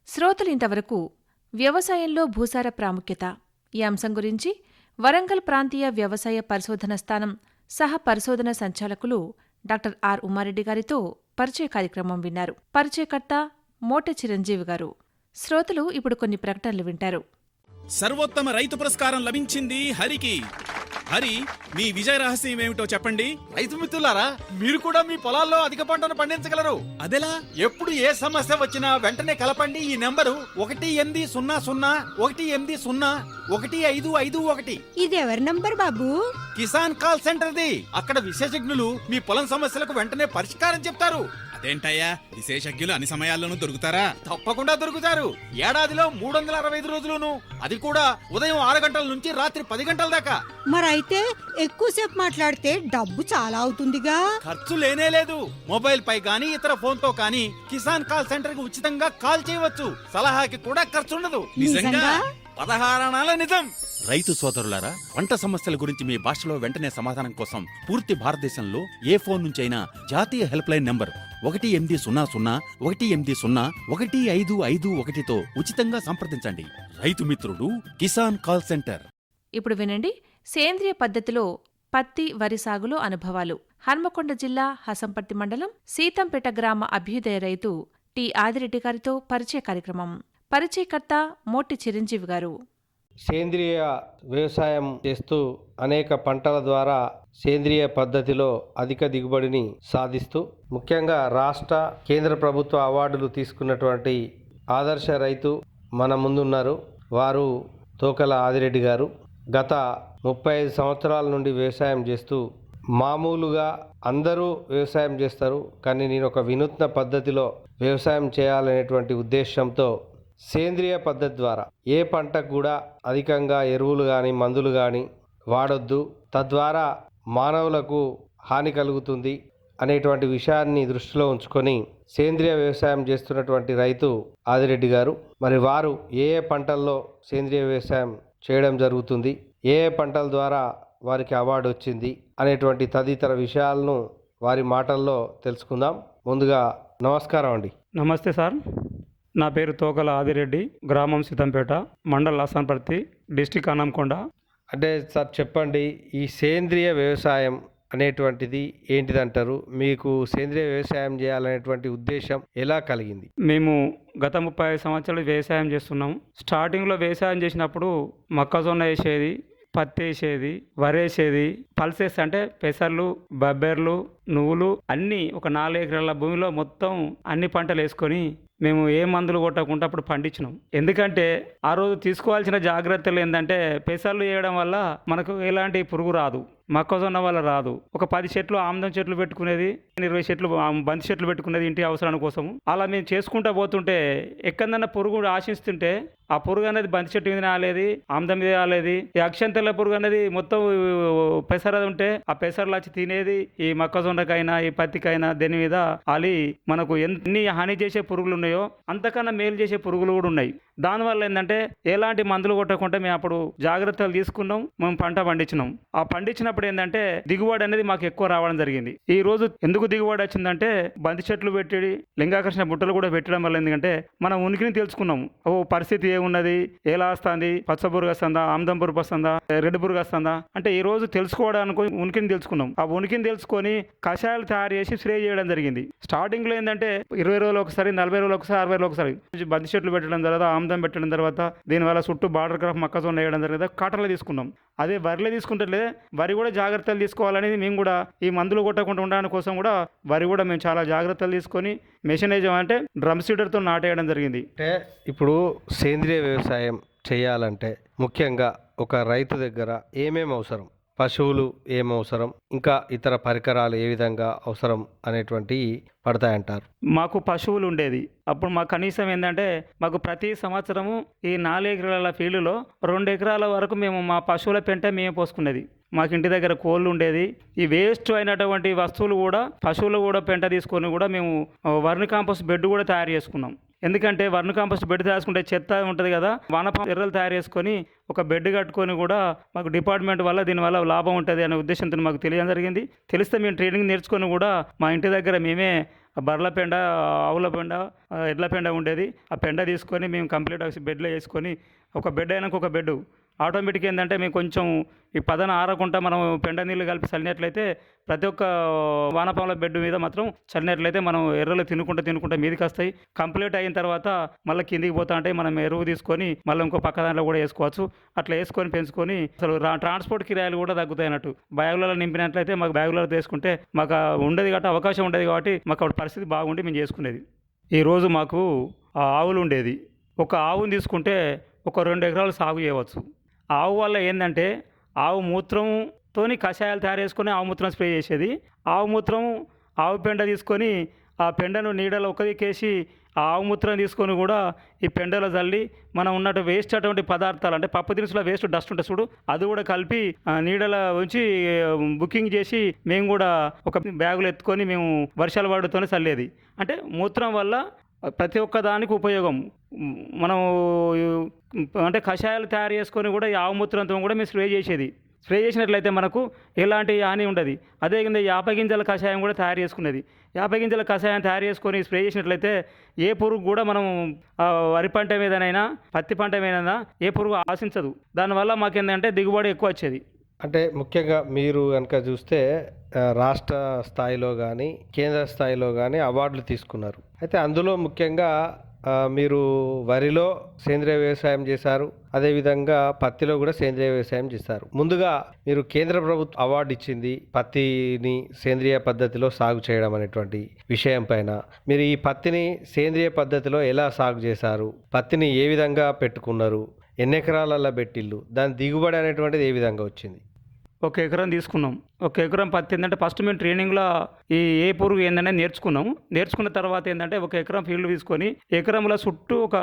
S1: శ్రోతలు ఇంతవరకు వ్యవసాయంలో భూసార ప్రాముఖ్యత ఈ అంశం గురించి వరంగల్ ప్రాంతీయ వ్యవసాయ పరిశోధన స్థానం సహ పరిశోధన సంచాలకులు డాక్టర్ ఆర్ ఉమారెడ్డి గారితో పరిచయ కార్యక్రమం విన్నారు. పరిచయకర్త మోట చిరంజీవి గారు. శ్రోతలు ఇప్పుడు కొన్ని ప్రకటనలు వింటారు.
S6: సర్వోత్తమ రైతు పురస్కారం లభించింది హరికి. హరి, మీ విజయ రహస్యం ఏమిటో చెప్పండి.
S7: రైతు మిత్రులారా, మీరు కూడా మీ పొలాల్లో అధిక పంటను పండించగలరు.
S6: అదెలా?
S7: ఎప్పుడు ఏ సమస్య వచ్చినా వెంటనే కలపండి ఈ నెంబరు 1800-150-1551.
S8: ఇది ఎవరి నంబర్ బాబు?
S7: కిసాన్ కాల్ సెంటర్ది. అక్కడ విశేషజ్ఞులు మీ పొలం సమస్యలకు వెంటనే పరిష్కారం చెప్తారు.
S6: అదేంటయ్యా, విశేషజ్ఞులు అన్ని సమయాల్లోనూ దొరుకుతారా?
S7: తప్పకుండా దొరుకుతారు. ఏడాదిలో 365 రోజులును, అది కూడా ఉదయం 6 గంటల నుంచి రాత్రి 10 గంటల దాకా.
S8: మరైతే ఎక్కువసేపు మాట్లాడితే డబ్బు చాలా అవుతుందిగా.
S7: ఖర్చు లేనే లేదు. మొబైల్ పై గానీ ఇతర ఫోన్ తో కానీ కిసాన్ కాల్ సెంటర్ కి ఉచితంగా కాల్ చేయవచ్చు. సలహాకి కూడా ఖర్చు ఉండదు.
S6: నిజంగా?
S7: 16 అనాల నిజం.
S9: రైతు సోదరులారా, పంట సమస్యల గురించి మీ భాషలో వెంటనే సమాధానం కోసం పూర్తి భారతదేశంలో ఏ ఫోన్ నుంచైనా జాతీయ హెల్ప్ లైన్ నంబర్ 1800-180-1551తో ఉచితంగా సంప్రదించండి. రైతు మిత్రుడు కిసాన్ కాల్ సెంటర్.
S1: ఇప్పుడు వినండి, సేంద్రియ పద్ధతిలో పత్తి, వరి సాగులో అనుభవాలు. హన్మకొండ జిల్లా హసంపర్తి మండలం సీతంపేట గ్రామ అభ్యుదయ రైతు టి ఆదిరెడ్డి గారితో పరిచయ కార్యక్రమం. పరిచయకర్త మోటి చిరంజీవి గారు.
S4: సేంద్రియ వ్యవసాయం చేస్తూ అనేక పంటల ద్వారా సేంద్రియ పద్ధతిలో అధిక దిగుబడిని సాధిస్తూ ముఖ్యంగా రాష్ట్ర, కేంద్ర ప్రభుత్వ అవార్డులు తీసుకున్నటువంటి ఆదర్శ రైతు మన ముందున్నారు. వారు తోకల ఆదిరెడ్డి గారు. గత 35 సంవత్సరాల నుండి వ్యవసాయం చేస్తూ, మామూలుగా అందరూ వ్యవసాయం చేస్తారు, కానీ నేను ఒక వినూత్న పద్ధతిలో వ్యవసాయం చేయాలనేటువంటి ఉద్దేశంతో సేంద్రియ పద్ధతి ద్వారా ఏ పంటకు కూడా అధికంగా ఎరువులు కానీ మందులు కానీ వాడొద్దు, తద్వారా మానవులకు హాని కలుగుతుంది అనేటువంటి విషయాన్ని దృష్టిలో ఉంచుకొని సేంద్రియ వ్యవసాయం చేస్తున్నటువంటి రైతు ఆదిరెడ్డి గారు. మరి వారు ఏ ఏ పంటల్లో సేంద్రియ వ్యవసాయం చేయడం జరుగుతుంది, ఏ ఏ పంటల ద్వారా వారికి అవార్డు వచ్చింది అనేటువంటి తదితర విషయాలను వారి మాటల్లో తెలుసుకుందాం. ముందుగా నమస్కారం అండి.
S10: నమస్తే సార్, నా పేరు తోకల ఆదిరెడ్డి, గ్రామం సీతంపేట, మండల్ హసన్పర్తి, డిస్టిక్ హన్మకొండ.
S4: అంటే సార్ చెప్పండి, ఈ సేంద్రియ వ్యవసాయం అనేటువంటిది ఏంటిదంటారు? మీకు సేంద్రియ వ్యవసాయం చేయాలనేటువంటి ఉద్దేశం ఎలా కలిగింది?
S10: మేము గత 35 సంవత్సరాలు వ్యవసాయం చేస్తున్నాం. స్టార్టింగ్లో వ్యవసాయం చేసినప్పుడు మొక్కజొన్న వేసేది, పత్తి వేసేది, వరి వేసేది, పల్సెస్ అంటే పెసర్లు, బబ్బెర్లు, నువ్వులు అన్నీ ఒక 4 ఎకరాల భూమిలో మొత్తం అన్ని పంటలు వేసుకొని మేము ఏ మందులు కొట్టకుండా అప్పుడు పండించినాం. ఎందుకంటే ఆ రోజు తీసుకోవాల్సిన జాగ్రత్తలు ఏంటంటే పెసర్లు వేయడం వల్ల మనకు ఎలాంటి పురుగు రాదు, మొక్కజొన్న వల్ల రాదు. ఒక 10 చెట్లు ఆమ్దం చెట్లు పెట్టుకునేది, 20 చెట్లు బంతి చెట్లు పెట్టుకునేది ఇంటి అవసరాల కోసం. అలా మేము చేసుకుంటూ పోతుంటే ఎక్కడన్నా పురుగు ఆశిస్తుంటే ఆ పురుగు అనేది బంతి చెట్టు మీద రాలేదు, ఆమ్దం మీద రాలేదు. ఈ అక్షంతల పురుగు అనేది మొత్తం పెసర ఉంటే ఆ పెసర్లు వచ్చి తినేది. ఈ మొక్కజొన్నకైనా ఈ పత్తికైనా దేని మీద అలి మనకు ఎన్ని హాని చేసే పురుగులు ఉన్నాయో అంతకన్నా మేలు చేసే పురుగులు కూడా ఉన్నాయి. దానివల్ల ఏంటంటే ఎలాంటి మందులు కొట్టకుండా మేము అప్పుడు జాగ్రత్తలు తీసుకున్నాం, మేము పంట పండించినాం. ఆ పండించినప్పుడు ఏంటంటే దిగుబడి అనేది మాకు ఎక్కువ రావడం జరిగింది. ఈ రోజు ఎందుకు దిగుబడి వచ్చిందంటే బంతి చెట్లు పెట్టి లింగాకర్షణ బుట్టలు కూడా పెట్టడం వల్ల ఎందుకంటే మనం ఉనికిని తెలుసుకున్నాం. ఓ పరిస్థితి ఏమున్నది, ఎలా వస్తుంది, పచ్చ పురుగు వస్తుందా, ఆమ్దం పురుగు వస్తుందా, రెడ్ పురుగు వస్తుందా అంటే ఈ రోజు తెలుసుకోవడానికి ఉనికిని తెలుసుకున్నాం. ఆ ఉనికిని తెలుసుకొని కషాయాలు తయారు చేసి స్ప్రే చేయడం జరిగింది. స్టార్టింగ్ లో ఏంటంటే 20 రోజులు ఒకసారి, 40 రోజులు ఒకసారి, 60 రోజులు ఒకసారి బంతి చెట్లు పెట్టడం తర్వాత ఆమ్దం పెట్టడం తర్వాత దీనివల్ల చుట్టూ బార్డర్ క్రాప్ మొక్కజొన్న వేయడం తర్వాత కాటన్లో తీసుకున్నాం. అదే వరిలో తీసుకుంటే వరి కూడా జాగ్రత్తలు తీసుకోవాలనేది మేము కూడా ఈ మందులు కొట్టకుండా ఉండడానికి కోసం కూడా వరి కూడా మేము చాలా జాగ్రత్తలు తీసుకొని మెషినైజ్ అంటే డ్రమ్ సీడర్తో నాటేయడం జరిగింది.
S4: అంటే ఇప్పుడు సేంద్రియ వ్యవసాయం చేయాలంటే ముఖ్యంగా ఒక రైతు దగ్గర ఏమేమి అవసరం, పశువులు ఏం అవసరం, ఇంకా ఇతర పరికరాలు ఏ విధంగా అవసరం అనేటువంటి పడతాయంటారు?
S10: మాకు పశువులు ఉండేది. అప్పుడు మాకు కనీసం ఏంటంటే మాకు ప్రతి సంవత్సరము ఈ 4 ఎకరాల ఫీల్డ్లో 2 ఎకరాల వరకు మేము మా పశువుల పెంట మేమే పోసుకునేది. మాకు ఇంటి దగ్గర కోళ్ళు ఉండేది. ఈ వేస్ట్ అయినటువంటి వస్తువులు కూడా పశువులు కూడా పెంట తీసుకొని కూడా మేము వర్మి కాంపోస్ట్ బెడ్ కూడా తయారు చేసుకున్నాం. ఎందుకంటే వర్మి కాంపోస్ట్ బెడ్ తయారుకుంటే చెత్త ఉంటుంది కదా, వానపాము ఎర్రలు తయారు చేసుకొని ఒక బెడ్ కట్టుకొని కూడా మాకు డిపార్ట్మెంట్ వల్ల దీనివల్ల లాభం ఉంటుంది అనే ఉద్దేశంతో మాకు తెలియడం జరిగింది. తెలిస్తే మేము ట్రైనింగ్ నేర్చుకొని కూడా మా ఇంటి దగ్గర మేమే బర్రెల పెండ, ఆవుల పెండ, ఎడ్ల పెండ ఉండేది. ఆ పెండ తీసుకొని మేము కంప్లీట్ బెడ్లో వేసుకొని ఒక బెడ్ అయినాక ఒక బెడ్ ఆటోమేటిక్ ఏంటంటే మేము కొంచెం ఈ పదన ఆరకుండా మనం పెండ నీళ్ళు కలిపి చల్లినట్లయితే ప్రతి ఒక్క వానపాముల బెడ్ మీద మాత్రం చల్లినట్లయితే మనం ఎర్రలు తినుకుంటా మీదకి వస్తాయి. కంప్లీట్ అయిన తర్వాత మళ్ళీ కిందికి పోతా అంటే మనం ఎరువు తీసుకొని మళ్ళీ ఇంకో పక్క దాంట్లో కూడా వేసుకోవచ్చు. అట్లా వేసుకొని పెంచుకొని అసలు ట్రాన్స్పోర్ట్ కిరాయిలు కూడా తగ్గుతాయి అన్నట్టు. బ్యాగులలో నింపినట్లయితే మాకు బ్యాగులలో తీసుకుంటే మాకు ఉండేది కాబట్టి అవకాశం ఉండేది కాబట్టి మాకు అప్పుడు పరిస్థితి బాగుండి మేము చేసుకునేది. ఈరోజు మాకు ఆవులు ఉండేది. ఒక ఆవుని తీసుకుంటే ఒక 2 ఎకరాలు సాగు చేయవచ్చు. ఆవు వల్ల ఏంటంటే ఆవు మూత్రంతోని కషాయాలు తయారు చేసుకొని ఆవు మూత్రం స్ప్రే చేసేది. ఆవు మూత్రం ఆవు పెండ తీసుకొని ఆ పెండను నీడలో ఒక్కదికేసి ఆ ఆవు మూత్రం తీసుకొని కూడా ఈ పెండలో చల్లి మనం ఉన్నట్టు వేస్ట్ అటువంటి పదార్థాలు అంటే పప్పు దినుసుల వేస్ట్ డస్ట్ ఉంటుంది చూడు, అది కూడా కలిపి నీడలో ఉంచి బుకింగ్ చేసి మేము కూడా ఒక బ్యాగులు ఎత్తుకొని మేము వర్షాలు పడుతూనే చల్లేది. అంటే మూత్రం వల్ల ప్రతి ఒక్క దానికి ఉపయోగం. మనం అంటే కషాయాలు తయారు చేసుకొని కూడా ఈ ఆవు మూత్రంతో కూడా మేము స్ప్రే చేసేది. స్ప్రే చేసినట్లయితే మనకు ఎలాంటి హాని ఉండదు. అదే కింద యాపగింజల కషాయం కూడా తయారు చేసుకునేది. యాపగింజల కషాయం తయారు చేసుకొని స్ప్రే చేసినట్లయితే ఏ పురుగు కూడా మనం వరి పంట మీదనైనా పత్తి పంట మీదైనా ఏ పురుగు ఆశించదు. దానివల్ల మాకేంటంటే దిగుబడి ఎక్కువ వచ్చేది.
S4: అంటే ముఖ్యంగా మీరు కనుక చూస్తే రాష్ట్ర స్థాయిలో కానీ కేంద్ర స్థాయిలో కానీ అవార్డులు తీసుకున్నారు. అయితే అందులో ముఖ్యంగా మీరు వరిలో సేంద్రియ వ్యవసాయం చేశారు, అదేవిధంగా పత్తిలో కూడా సేంద్రియ వ్యవసాయం చేశారు. ముందుగా మీరు కేంద్ర ప్రభుత్వం అవార్డు ఇచ్చింది పత్తిని సేంద్రియ పద్ధతిలో సాగు చేయడం అనేటువంటి విషయం పైన. మీరు ఈ పత్తిని సేంద్రియ పద్ధతిలో ఎలా సాగు చేశారు, పత్తిని ఏ విధంగా పెట్టుకున్నారు, ఎన్ని ఎకరాలలో పెట్టిల్లు, దాని దిగుబడి అనేటువంటిది ఏ విధంగా వచ్చింది?
S10: 1 ఎకరం తీసుకున్నాం. 1 ఎకరం పత్తి ఏంటంటే ఫస్ట్ మేము ట్రైనింగ్లో ఏ పురుగు ఏంటంటే నేర్చుకున్నాము. నేర్చుకున్న తర్వాత ఏంటంటే 1 ఎకరం ఫీల్డ్ తీసుకొని ఎకరంలో చుట్టూ ఒక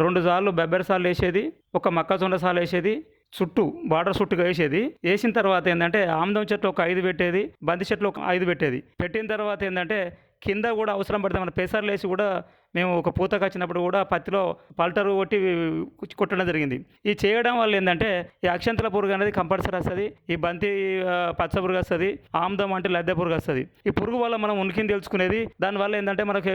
S10: 2 సార్లు బెబ్బెర సార్లు వేసేది, ఒక మొక్కజొన్న సార్లు వేసేది, చుట్టూ బార్డర్ చుట్టుగా వేసేది. వేసిన తర్వాత ఏంటంటే ఆమ్దం చెట్లు ఒక 5 పెట్టేది, బంతి చెట్లు ఒక 5 పెట్టేది. పెట్టిన తర్వాత ఏంటంటే కింద కూడా అవసరం పడితే మన పెసర్లు వేసి కూడా మేము ఒక పూతకు వచ్చినప్పుడు కూడా పత్తిలో పల్టరు కొట్టి కొట్టడం జరిగింది. ఇది చేయడం వల్ల ఏంటంటే ఈ అక్షంతల పురుగు అనేది కంపల్సరీ వస్తుంది, ఈ బంతి పచ్చ పురుగు వస్తుంది, ఆమ్దం అంటే లద్దె పురుగు వస్తుంది. ఈ పురుగు వల్ల మనం ఉనికిని తెలుసుకునేది. దానివల్ల ఏంటంటే మనకి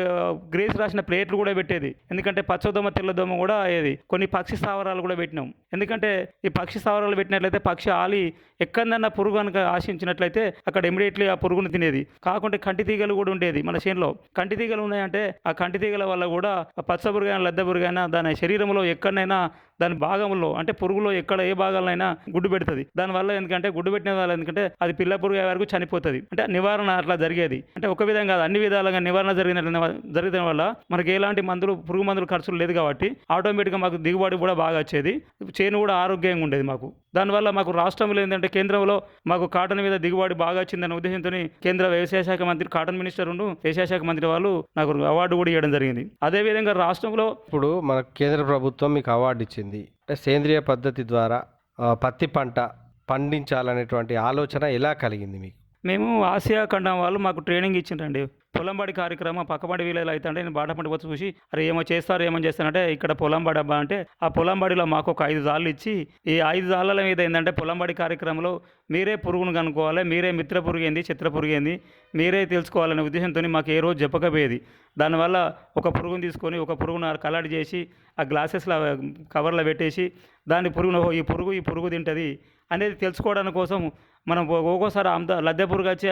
S10: గ్రేస్ రాసిన ప్లేట్లు కూడా పెట్టేది. ఎందుకంటే పచ్చదోమ తెల్లదోమ కూడా అయ్యేది. కొన్ని పక్షి స్థావరాలు కూడా పెట్టినాం. ఎందుకంటే ఈ పక్షి స్థావరాలు పెట్టినట్లయితే పక్షి ఆలి ఎక్కడన్నా పురుగు కనుక ఆశించినట్లయితే అక్కడ ఇమీడియట్లీ ఆ పురుగును తినేది. కాకుంటే కంటి తీగలు కూడా ఉండేది. మన చేనులో కంటి తీగలు ఉన్నాయంటే ఆ కంటి తీగల వల్ల కూడా పచ్చ పురుగైనా లద్దె పురుగైనా దాని శరీరంలో ఎక్కడైనా దాని భాగంలో అంటే పురుగులో ఎక్కడ ఏ భాగాలైనా గుడ్డు పెడుతుంది. దానివల్ల ఎందుకంటే గుడ్డు పెట్టిన వల్ల ఎందుకంటే అది పిల్ల పురుగు అయ్యే వరకు చనిపోతుంది. అంటే నివారణ అట్లా జరిగేది. అంటే ఒక విధంగా అన్ని విధాలుగా నివారణ జరిగిన వల్ల మనకి ఎలాంటి పురుగు మందులు ఖర్చులు లేదు కాబట్టి ఆటోమేటిక్గా మాకు దిగుబడి కూడా బాగా వచ్చేది. చేను కూడా ఆరోగ్యంగా ఉండేది మాకు. దానివల్ల మాకు రాష్ట్రంలో ఏంటంటే కేంద్రంలో మాకు కాటన్ మీద దిగుబడి బాగా వచ్చిందనే ఉద్దేశంతో కేంద్ర వ్యవసాయ శాఖ మంత్రి, కాటన్ మినిస్టర్ వ్యవసాయ శాఖ మంత్రి వాళ్ళు నాకు అవార్డు కూడా ఇవ్వడం జరిగింది. అదేవిధంగా రాష్ట్రంలో
S4: ఇప్పుడు మన కేంద్ర ప్రభుత్వం మీకు అవార్డు ఇచ్చింది. అంటే సేంద్రియ పద్ధతి ద్వారా పత్తి పంట పండించాలనేటువంటి ఆలోచన ఎలా కలిగింది మీకు?
S10: మేము ఆసియా ఖండం వాళ్ళు మాకు ట్రైనింగ్ ఇచ్చిండ్రండి. పొలంబడి కార్యక్రమం పక్కబడి వీళ్ళు అయితే అంటే నేను బాటపడి వచ్చి చూసి అరే ఏమో చేస్తానంటే ఇక్కడ పొలంబడి అబ్బా అంటే ఆ పొలంబడిలో మాకు ఒక 5 జాళ్ళు ఇచ్చి ఈ 5 జాళ్ళ మీద ఏంటంటే పొలంబడి కార్యక్రమంలో మీరే పురుగును కనుక్కోవాలి, మీరే మిత్ర పురుగు ఏంది, చిత్ర పురుగు ఏంది మీరే తెలుసుకోవాలనే ఉద్దేశంతో మాకు ఏ రోజు చెప్పకపోయేది. దానివల్ల ఒక పురుగును తీసుకొని ఒక పురుగును కలాడి చేసి ఆ గ్లాసెస్లో కవర్లో పెట్టేసి దాని పురుగును ఈ పురుగు తింటుంది అనేది తెలుసుకోవడానికి కోసం మనం ఒక్కోసారి లద్దె పురుగు వచ్చి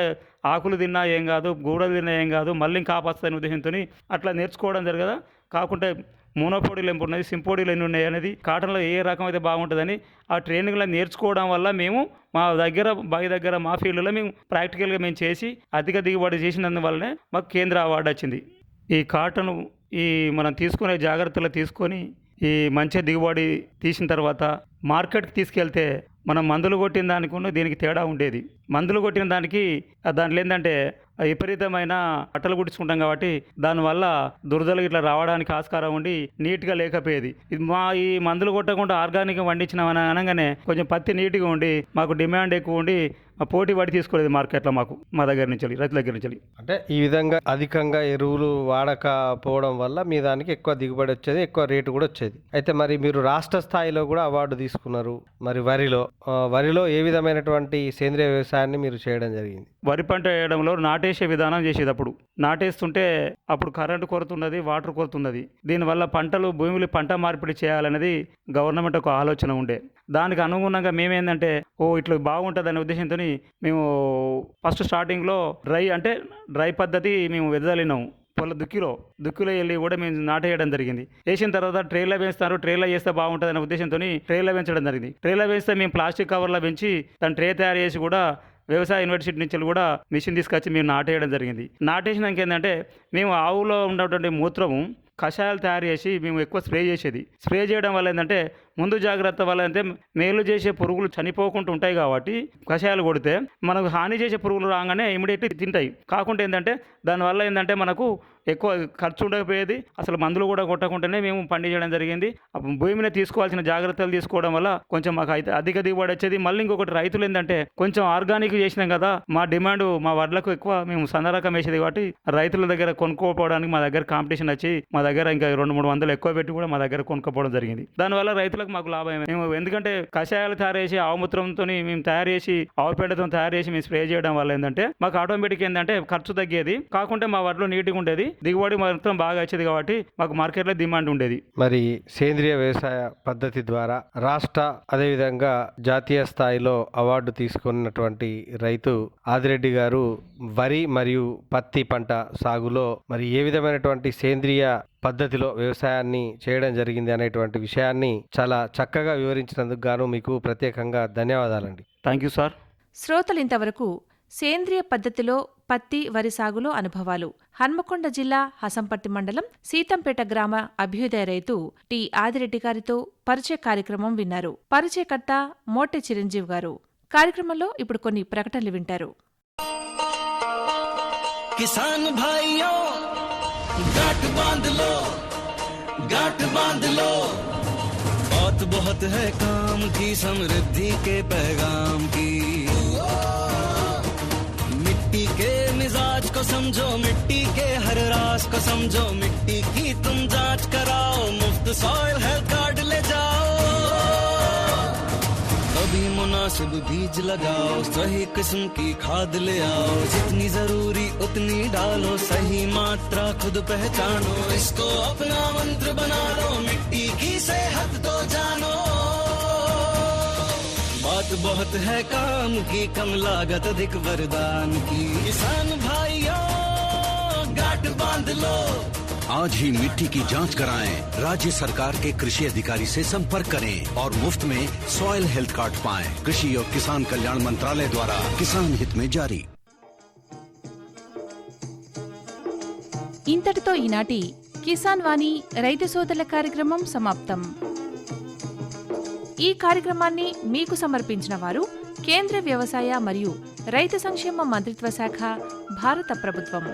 S10: ఆకులు తిన్నా ఏం కాదు, గూడలు తిన్నా ఏం కాదు, మళ్ళీ కాపాస్తాయనే ఉద్దేశంతో అట్లా నేర్చుకోవడం జరగదా. కాకుంటే మోనోపోడీలు ఎన్ని ఉన్నాయి, సింపోడీలు ఎన్ని ఉన్నాయి అనేది కాటన్లో ఏ రకం అయితే బాగుంటుందని ఆ ట్రైనింగ్లో నేర్చుకోవడం వల్ల మేము మా దగ్గర మా ఫీల్డ్లో మేము ప్రాక్టికల్గా మేము చేసి అధిక దిగుబడి చేసినందువల్లనే మాకు కేంద్ర అవార్డు వచ్చింది. ఈ కాటను మనం తీసుకునే జాగ్రత్తలు తీసుకొని ఈ మంచి దిగుబడి తీసిన తర్వాత మార్కెట్కి తీసుకెళ్తే మనం మందులు కొట్టిన దానికి దీనికి తేడా ఉండేది. మందులు కొట్టిన దాంట్లో ఏంటంటే విపరీతమైన అట్టలు గుడ్చుకుంటాం కాబట్టి దానివల్ల దురదలు ఇట్లా రావడానికి ఆస్కారం ఉండి నీట్గా లేకపోయేది. ఈ మందులు కొట్టకుండా ఆర్గానిక్గా పండించినామని అనగానే కొంచెం పత్తి నీట్గా ఉండి మాకు డిమాండ్ ఎక్కువ ఉండి పోటీ పడి తీసుకోలేదు మార్కెట్లో మాకు మా దగ్గర నుంచి రైతుల దగ్గర నుంచి.
S4: అంటే ఈ విధంగా అధికంగా ఎరువులు వాడకపోవడం వల్ల మీ దానికి ఎక్కువ దిగుబడి వచ్చేది, ఎక్కువ రేటు కూడా వచ్చేది. అయితే మరి మీరు రాష్ట్ర స్థాయిలో కూడా అవార్డు తీసుకున్నారు. మరి వరిలో ఏ విధమైనటువంటి సేంద్రియ వ్యవసాయాన్ని మీరు చేయడం జరిగింది?
S10: వరి పంట వేయడంలో నాటేసే విధానం చేసేది. నాటేస్తుంటే అప్పుడు కరెంటు కొరత ఉన్నది, వాటర్ కొరత ఉన్నది. దీనివల్ల భూమిలో పంట మార్పిడి చేయాలనేది గవర్నమెంట్ ఒక ఆలోచన ఉండే. దానికి అనుగుణంగా మేమేందంటే ఇట్లా బాగుంటుంది అనే ఉద్దేశంతో మేము ఫస్ట్ స్టార్టింగ్లో డ్రై పద్ధతి మేము వెదజల్లినాము. దుక్కిలో వెళ్ళి కూడా మేము నాటేయడం జరిగింది. వేసిన తర్వాత ట్రేలో వేస్తారు, ట్రేలో వేస్తే బాగుంటుంది అనే ఉద్దేశంతో ట్రేలో పెంచడం జరిగింది. ట్రేలో వేస్తే మేము ప్లాస్టిక్ కవర్లో పెంచి దాని ట్రే తయారు చేసి కూడా వ్యవసాయ యూనివర్సిటీ నుంచి కూడా మిషన్ తీసుకొచ్చి మేము నాటేయడం జరిగింది. నాటేసినాక ఏంటంటే మేము ఆవులో ఉన్నటువంటి మూత్రము కషాయాలు తయారు చేసి మేము ఎక్కువ స్ప్రే చేసేది. స్ప్రే చేయడం వల్ల ఏంటంటే ముందు జాగ్రత్త వల్ల అంటే మేలు చేసే పురుగులు చనిపోకుండా ఉంటాయి కాబట్టి కషాయాలు కొడితే మనకు హాని చేసే పురుగులు రాగానే ఇమీడియట్లీ తింటాయి. కాకుండా ఏంటంటే దానివల్ల ఏంటంటే మనకు ఎక్కువ ఖర్చు ఉండకపోయేది. అసలు మందులు కూడా కొట్టకుండానే మేము పండించడం జరిగింది. భూమిని తీసుకోవాల్సిన జాగ్రత్తలు తీసుకోవడం వల్ల కొంచెం మాకు అయితే అధిక దిగుబడి వచ్చేది. మళ్ళీ ఇంకొకటి రైతులు ఏంటంటే కొంచెం ఆర్గానిక్ చేసినాం కదా, మా డిమాండ్ మా వడ్లకు ఎక్కువ మేము సన్న రకం వేసేది కాబట్టి రైతుల దగ్గర కొనుక్కోపోవడానికి మా దగ్గర కాంపిటీషన్ వచ్చి మా దగ్గర ఇంకా 200-300 ఎక్కువ పెట్టి కూడా మా దగ్గర కొనుక్కోపోవడం జరిగింది. దానివల్ల రైతులకు మాకు లాభం. మేము ఎందుకంటే కషాయాలు తయారు చేసి ఆవుమూత్రంతో మేము తయారు చేసి ఆవు పేడతో తయారు చేసి మేము స్ప్రే చేయడం వల్ల ఏంటంటే మాకు ఆటోమేటిక్ ఏంటంటే ఖర్చు తగ్గేది. కాకుంటే మా వడ్లు నీట్గా ఉండేది, దిగుబడి మాత్రం బాగా వచ్చేది కాబట్టి మాకు మార్కెట్లో డిమాండ్ ఉండేది.
S4: మరి సేంద్రియ వ్యవసాయ పద్ధతి ద్వారా రాష్ట్ర అదేవిధంగా జాతీయ స్థాయిలో అవార్డు తీసుకున్నటువంటి రైతు ఆదిరెడ్డి గారు వరి మరియు పత్తి పంట సాగులో మరి ఏ విధమైనటువంటి సేంద్రియ పద్ధతిలో వ్యవసాయాన్ని చేయడం జరిగింది అనేటువంటి విషయాన్ని చాలా చక్కగా వివరించినందుకు గాను మీకు ప్రత్యేకంగా ధన్యవాదాలండి.
S10: Thank you sir.
S1: శ్రోతలు ఇంతవరకు సేంద్రియ పద్ధతిలో పత్తి, వరి సాగులో అనుభవాలు హన్మకొండ జిల్లా హసంపర్తి మండలం సీతంపేట గ్రామ అభ్యుదయ రైతు టి ఆదిరెడ్డి గారితో పరిచయ కార్యక్రమం విన్నారు. పరిచయకర్త మోటె చిరంజీవి గారు. కార్యక్రమంలో ఇప్పుడు కొన్ని ప్రకటనలు వింటారు.
S11: కిసాన్ భాయియో गांठ बांध लो बात बहुत है काम की, समृद्धि के पैगाम की। मिट्टी के मिजाज को समझो, मिट्टी के हर राज को समझो, मिट्टी की तुम जांच कराओ, मुफ्त सॉइल हेल्थ कार्ड ले जाओ। कभी मुनासिब बीज लगाओ, सही किस्म की खाद ले आओ, जितनी जरूरी उतनी डालो, सही मात्रा खुद पहचानो, इसको अपना मंत्र बना लो, मिट्टी की सेहत तो जानो। बात बहुत है काम की, कम लागत अधिक वरदान की। किसान भाइयों गांठ बांध लो, आज ही मिट्टी की जांच कराएं। राज्य सरकार के कृषि अधिकारी से संपर्क करें और मुफ्त में सॉइल हेल्थ कार्ड पाएं। कृषि और किसान कल्याण मंत्रालय द्वारा किसान हित में जारी।
S1: ఇంతటితో ఈనాటి కిసాన్ వాణి రైతు సోదరుల కార్యక్రమం సమాప్తం. ఈ కార్యక్రమాన్ని మీకు సమర్పించిన వారు కేంద్ర వ్యవసాయ మరియు రైతు సంక్షేమ మంత్రిత్వ శాఖ, భారత ప్రభుత్వం.